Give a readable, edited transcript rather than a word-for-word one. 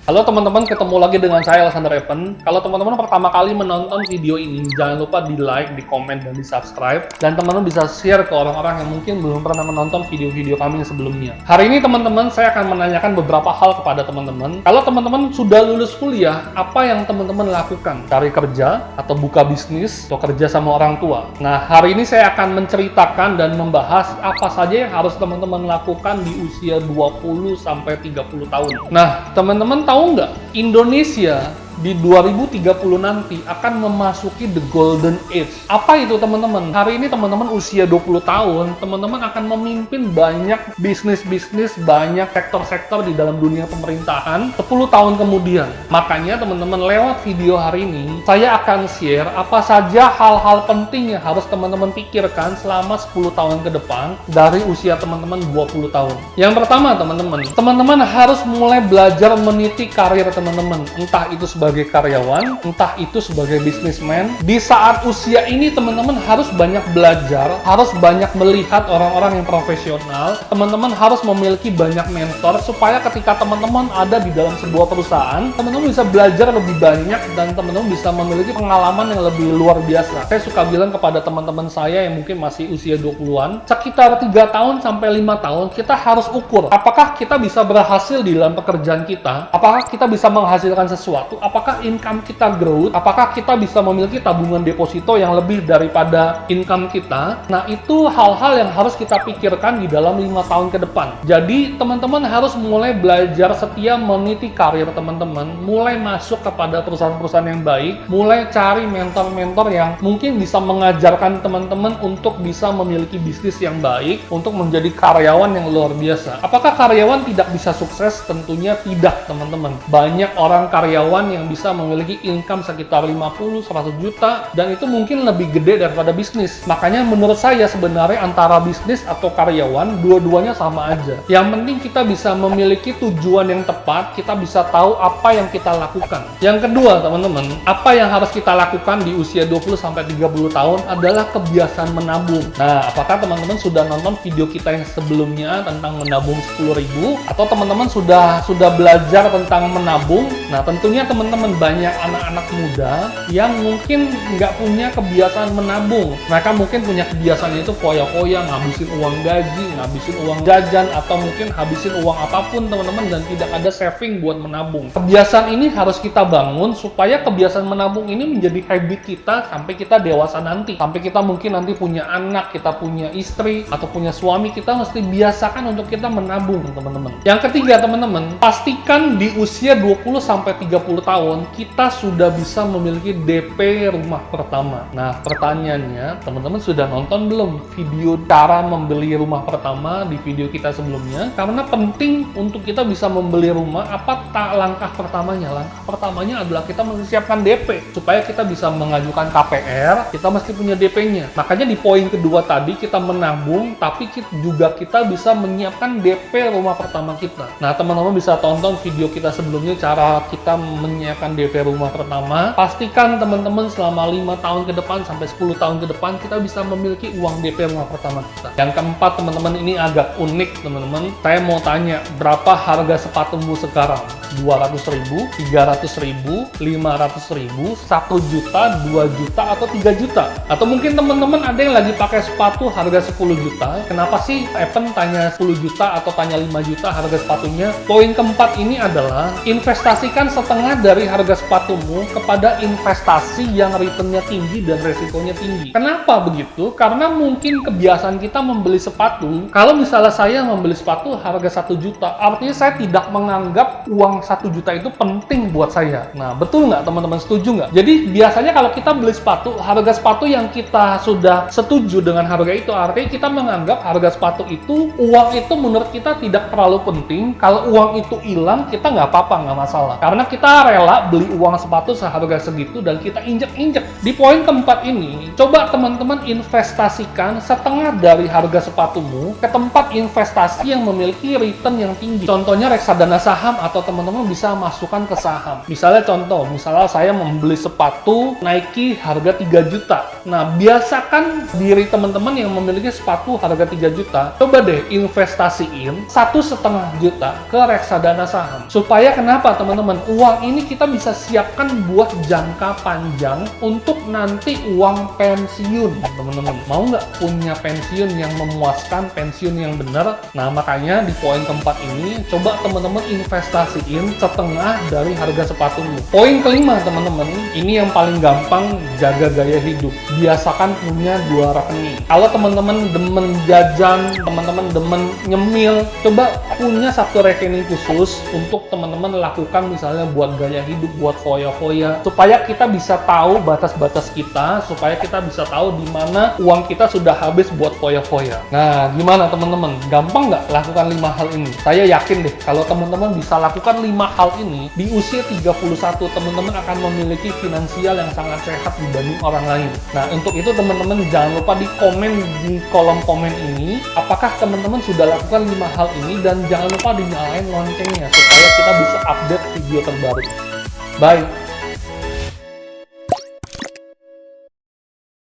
Halo teman-teman, ketemu lagi dengan saya Alexander Evan. Kalau teman-teman pertama kali menonton video ini, jangan lupa di like, di komen, dan di subscribe. Dan teman-teman bisa share ke orang-orang yang mungkin belum pernah menonton video-video kami yang sebelumnya. Hari ini teman-teman, saya akan menanyakan beberapa hal kepada teman-teman. Kalau teman-teman sudah lulus kuliah, apa yang teman-teman lakukan? Cari kerja, atau buka bisnis, atau kerja sama orang tua? Nah, hari ini saya akan menceritakan dan membahas apa saja yang harus teman-teman lakukan di usia 20-30 tahun. Nah, teman-teman tahu nggak, Indonesia di 2030 nanti akan memasuki the golden age. Apa itu teman-teman? Hari ini teman-teman usia 20 tahun, teman-teman akan memimpin banyak bisnis-bisnis, banyak sektor-sektor di dalam dunia pemerintahan 10 tahun kemudian. Makanya teman-teman lewat video hari ini, saya akan share apa saja hal-hal penting yang harus teman-teman pikirkan selama 10 tahun ke depan dari usia teman-teman 20 tahun. Yang pertama teman-teman harus mulai belajar meniti karir teman-teman. Entah itu sebagai karyawan, entah itu sebagai bisnismen. Di saat usia ini teman-teman harus banyak belajar, harus banyak melihat orang-orang yang profesional. Teman-teman harus memiliki banyak mentor supaya ketika teman-teman ada di dalam sebuah perusahaan, teman-teman bisa belajar lebih banyak dan teman-teman bisa memiliki pengalaman yang lebih luar biasa. Saya suka bilang kepada teman-teman saya yang mungkin masih usia 20-an, sekitar 3 tahun sampai 5 tahun kita harus ukur apakah kita bisa berhasil di dalam pekerjaan kita, apakah kita bisa menghasilkan sesuatu, apakah income kita growth, apakah kita bisa memiliki tabungan deposito yang lebih daripada income kita. Nah, itu hal-hal yang harus kita pikirkan di dalam 5 tahun ke depan. Jadi, teman-teman harus mulai belajar setia meniti karir teman-teman, mulai masuk kepada perusahaan-perusahaan yang baik, mulai cari mentor-mentor yang mungkin bisa mengajarkan teman-teman untuk bisa memiliki bisnis yang baik, untuk menjadi karyawan yang luar biasa. Apakah karyawan tidak bisa sukses? Tentunya tidak, teman-teman. Banyak orang karyawan yang bisa memiliki income sekitar 50-100 juta dan itu mungkin lebih gede daripada bisnis. Makanya menurut saya sebenarnya antara bisnis atau karyawan dua-duanya sama aja. Yang penting kita bisa memiliki tujuan yang tepat, kita bisa tahu apa yang kita lakukan. Yang kedua teman-teman, apa yang harus kita lakukan di usia 20-30 tahun adalah kebiasaan menabung. Nah, apakah teman-teman sudah nonton video kita yang sebelumnya tentang menabung 10.000 atau teman-teman sudah belajar tentang menabung? Nah, tentunya teman-teman banyak anak-anak muda yang mungkin nggak punya kebiasaan menabung. Mereka mungkin punya kebiasaan itu foya-foya, ngabisin uang gaji, ngabisin uang jajan, atau mungkin habisin uang apapun teman-teman dan tidak ada saving buat menabung. Kebiasaan ini harus kita bangun supaya kebiasaan menabung ini menjadi habit kita sampai kita dewasa nanti. Sampai kita mungkin nanti punya anak, kita punya istri, atau punya suami, kita mesti biasakan untuk kita menabung teman-teman. Yang ketiga teman-teman, pastikan di usia 20-30 tahun kita sudah bisa memiliki DP rumah pertama. Nah, pertanyaannya, teman-teman sudah nonton belum video cara membeli rumah pertama di video kita sebelumnya? Karena penting untuk kita bisa membeli rumah, apa langkah pertamanya? Langkah pertamanya adalah kita mempersiapkan DP supaya kita bisa mengajukan KPR, kita mesti punya DP-nya. Makanya di poin kedua tadi kita menabung, tapi kita bisa menyiapkan DP rumah pertama kita. Nah, teman-teman bisa tonton video kita sebelumnya cara kita menyiapkan DP rumah pertama. Pastikan teman-teman selama 5 tahun ke depan sampai 10 tahun ke depan kita bisa memiliki uang DP rumah pertama kita. Yang keempat teman-teman, ini agak unik teman-teman. Saya mau tanya, berapa harga sepatumu sekarang? 200.000, 300.000, 500.000, 1 juta, 2 juta, atau 3 juta? Atau mungkin teman-teman ada yang lagi pakai sepatu harga 10 juta. Kenapa sih Evan tanya 10 juta atau tanya 5 juta harga sepatunya? Poin keempat ini adalah investasikan setengah dari harga sepatumu kepada investasi yang returnnya tinggi dan resikonya tinggi. Kenapa begitu? Karena mungkin kebiasaan kita membeli sepatu, kalau misalnya saya membeli sepatu harga 1 juta, artinya saya tidak menganggap uang 1 juta itu penting buat saya. Nah, betul nggak teman-teman? Setuju nggak? Jadi biasanya kalau kita beli sepatu, harga sepatu yang kita sudah setuju dengan harga itu, artinya kita menganggap harga sepatu itu, uang itu menurut kita tidak terlalu penting. Kalau uang itu hilang, kita nggak apa-apa, nggak masalah. Karena kita rela beli uang sepatu seharga segitu dan kita injek-injek. Di poin keempat ini, coba teman-teman investasikan setengah dari harga sepatumu ke tempat investasi yang memiliki return yang tinggi. Contohnya reksadana saham, atau teman-teman teman-teman bisa masukkan ke saham. Misalnya contoh, misalnya saya membeli sepatu Nike harga 3 juta. Nah, biasakan diri teman-teman yang memiliki sepatu harga 3 juta, coba deh investasiin 1,5 juta ke reksadana saham. Supaya kenapa teman-teman? Uang ini kita bisa siapkan buat jangka panjang untuk nanti uang pensiun. Teman-teman, mau nggak punya pensiun yang memuaskan, pensiun yang benar? Nah, makanya di poin keempat ini, coba teman-teman investasiin setengah dari harga sepatumu. Poin kelima teman-teman, ini yang paling gampang, jaga gaya hidup. Biasakan punya 2 rekening. Kalau teman-teman demen jajan, teman-teman demen nyemil, coba punya 1 rekening khusus untuk teman-teman lakukan misalnya buat gaya hidup, buat foya-foya, supaya kita bisa tahu batas-batas kita, supaya kita bisa tahu di mana uang kita sudah habis buat foya-foya. Nah, gimana teman-teman? Gampang nggak lakukan 5 hal ini? Saya yakin deh, kalau teman-teman bisa lakukan 5 hal ini, di usia 31, teman-teman akan memiliki finansial yang sangat sehat dibanding orang lain. Nah, untuk itu teman-teman jangan lupa di komen di kolom komen ini, apakah teman-teman sudah lakukan 5 hal ini, dan jangan lupa dinyalain loncengnya, supaya kita bisa update video terbaru. Bye!